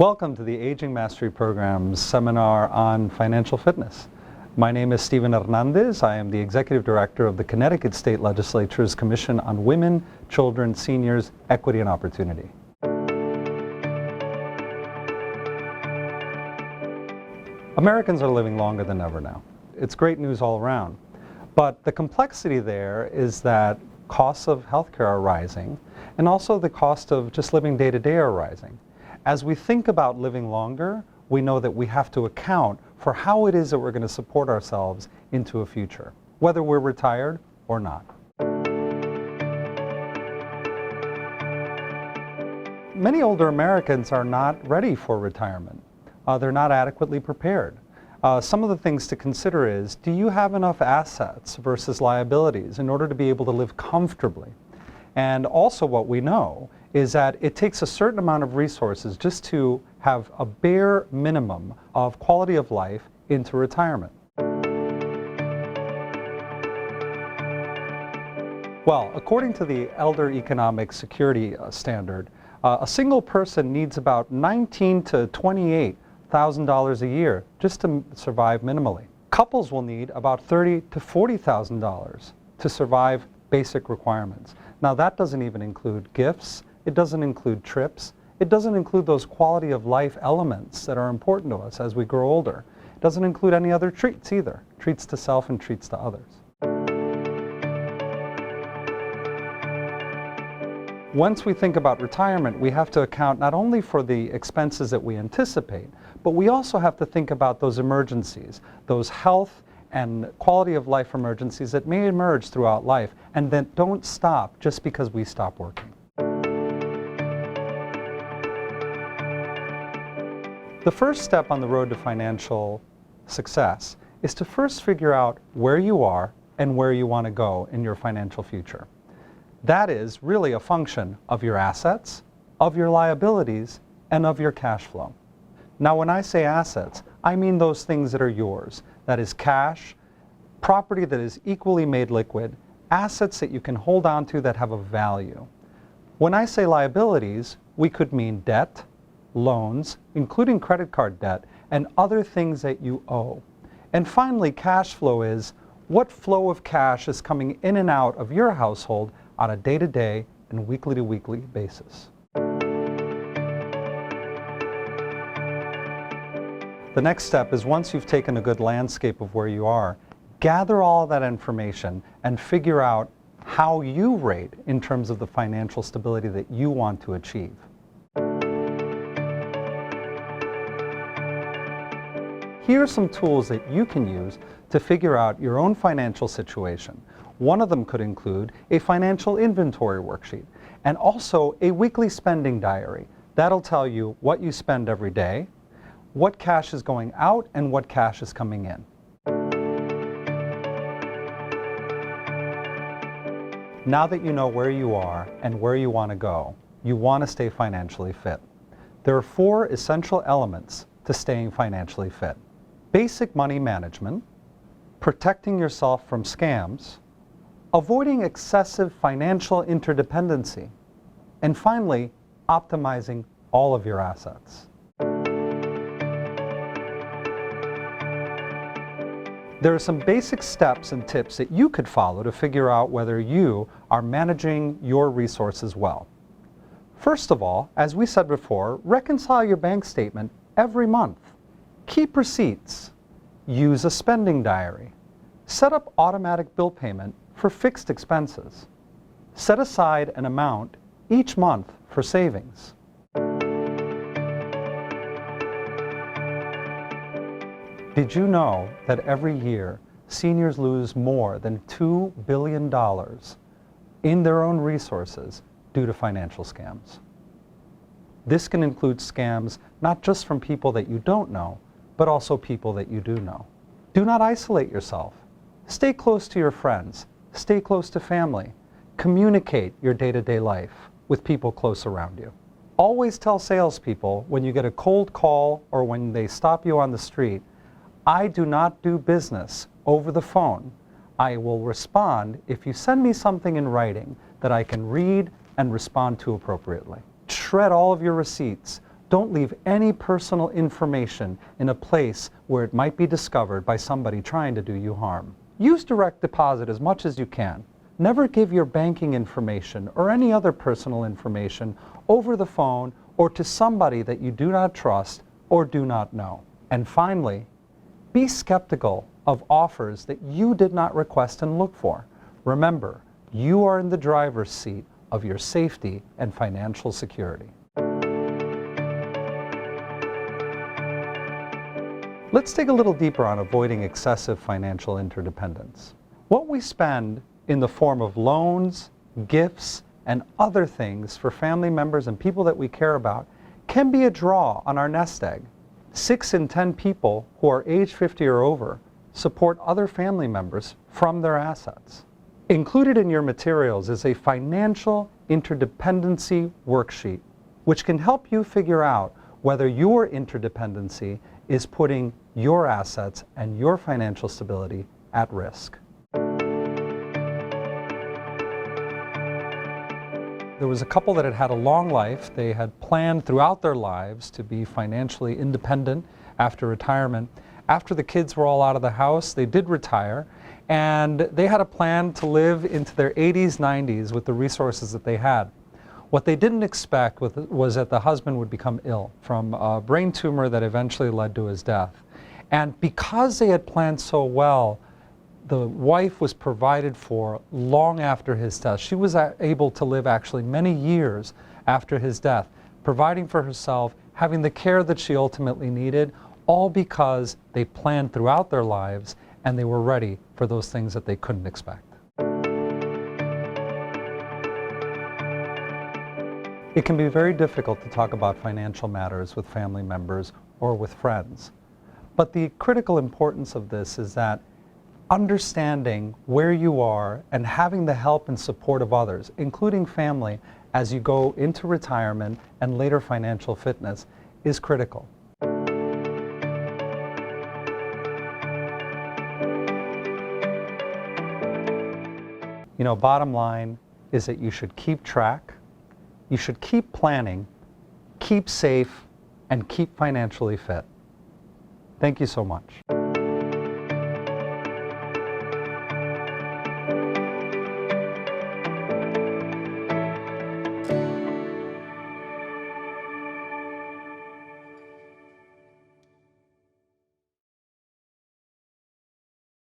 Welcome to the Aging Mastery Program's seminar on financial fitness. My name is Stephen Hernandez. I am the Executive Director of the Connecticut State Legislature's Commission on Women, Children, Seniors, Equity and Opportunity. Americans are living longer than ever now. It's great news all around. But the complexity there is that costs of healthcare are rising, and also the cost of just living day to day are rising. As we think about living longer, we know that we have to account for how it is that we're going to support ourselves into a future, whether we're retired or not. Many older Americans are not ready for retirement. They're not adequately prepared. Some of the things to consider is, do you have enough assets versus liabilities in order to be able to live comfortably? And also what we know is that it takes a certain amount of resources just to have a bare minimum of quality of life into retirement. Well, according to the Elder Economic Security Standard, a single person needs about $19,000 to $28,000 a year just to survive minimally. Couples will need about $30,000 to $40,000 to survive basic requirements. Now that doesn't even include gifts, it doesn't include trips, it doesn't include those quality of life elements that are important to us as we grow older. It doesn't include any other treats either, treats to self and treats to others. Once we think about retirement, we have to account not only for the expenses that we anticipate, but we also have to think about those emergencies, those health and quality of life emergencies that may emerge throughout life and that don't stop just because we stop working. The first step on the road to financial success is to first figure out where you are and where you want to go in your financial future. That is really a function of your assets, of your liabilities, and of your cash flow. Now when I say assets, I mean those things that are yours. That is cash, property that is equally made liquid, assets that you can hold on to that have a value. When I say liabilities, we could mean debt, loans, including credit card debt, and other things that you owe. And finally, cash flow is what flow of cash is coming in and out of your household on a day-to-day and weekly-to-weekly basis. The next step is, once you've taken a good landscape of where you are, gather all that information and figure out how you rate in terms of the financial stability that you want to achieve. Here are some tools that you can use to figure out your own financial situation. One of them could include a financial inventory worksheet and also a weekly spending diary. That'll tell you what you spend every day, what cash is going out, and what cash is coming in. Now that you know where you are and where you want to go, you want to stay financially fit. There are 4 essential elements to staying financially fit: basic money management, protecting yourself from scams, avoiding excessive financial interdependency, and finally, optimizing all of your assets. There are some basic steps and tips that you could follow to figure out whether you are managing your resources well. First of all, as we said before, reconcile your bank statement every month. Keep receipts. Use a spending diary. Set up automatic bill payment for fixed expenses. Set aside an amount each month for savings. Did you know that every year seniors lose more than $2 billion in their own resources due to financial scams? This can include scams not just from people that you don't know, but also people that you do know. Do not isolate yourself. Stay close to your friends. Stay close to family. Communicate your day-to-day life with people close around you. Always tell salespeople when you get a cold call or when they stop you on the street, I do not do business over the phone. I will respond if you send me something in writing that I can read and respond to appropriately. Shred all of your receipts. Don't leave any personal information in a place where it might be discovered by somebody trying to do you harm. Use direct deposit as much as you can. Never give your banking information or any other personal information over the phone or to somebody that you do not trust or do not know. And finally, be skeptical of offers that you did not request and look for. Remember, you are in the driver's seat of your safety and financial security. Let's dig a little deeper on avoiding excessive financial interdependence. What we spend in the form of loans, gifts, and other things for family members and people that we care about can be a draw on our nest egg. 6 in 10 people who are age 50 or over support other family members from their assets. Included in your materials is a financial interdependency worksheet, which can help you figure out whether your interdependency is putting your assets and your financial stability at risk. There was a couple that had had a long life. They had planned throughout their lives to be financially independent after retirement. After the kids were all out of the house, they did retire, and they had a plan to live into their 80s, 90s with the resources that they had. What they didn't expect was that the husband would become ill from a brain tumor that eventually led to his death. And because they had planned so well, the wife was provided for long after his death. She was able to live actually many years after his death, providing for herself, having the care that she ultimately needed, all because they planned throughout their lives and they were ready for those things that they couldn't expect. It can be very difficult to talk about financial matters with family members or with friends. But the critical importance of this is that understanding where you are and having the help and support of others, including family, as you go into retirement and later financial fitness is critical. You know, bottom line is that you should keep track, you should keep planning, keep safe, and keep financially fit. Thank you so much.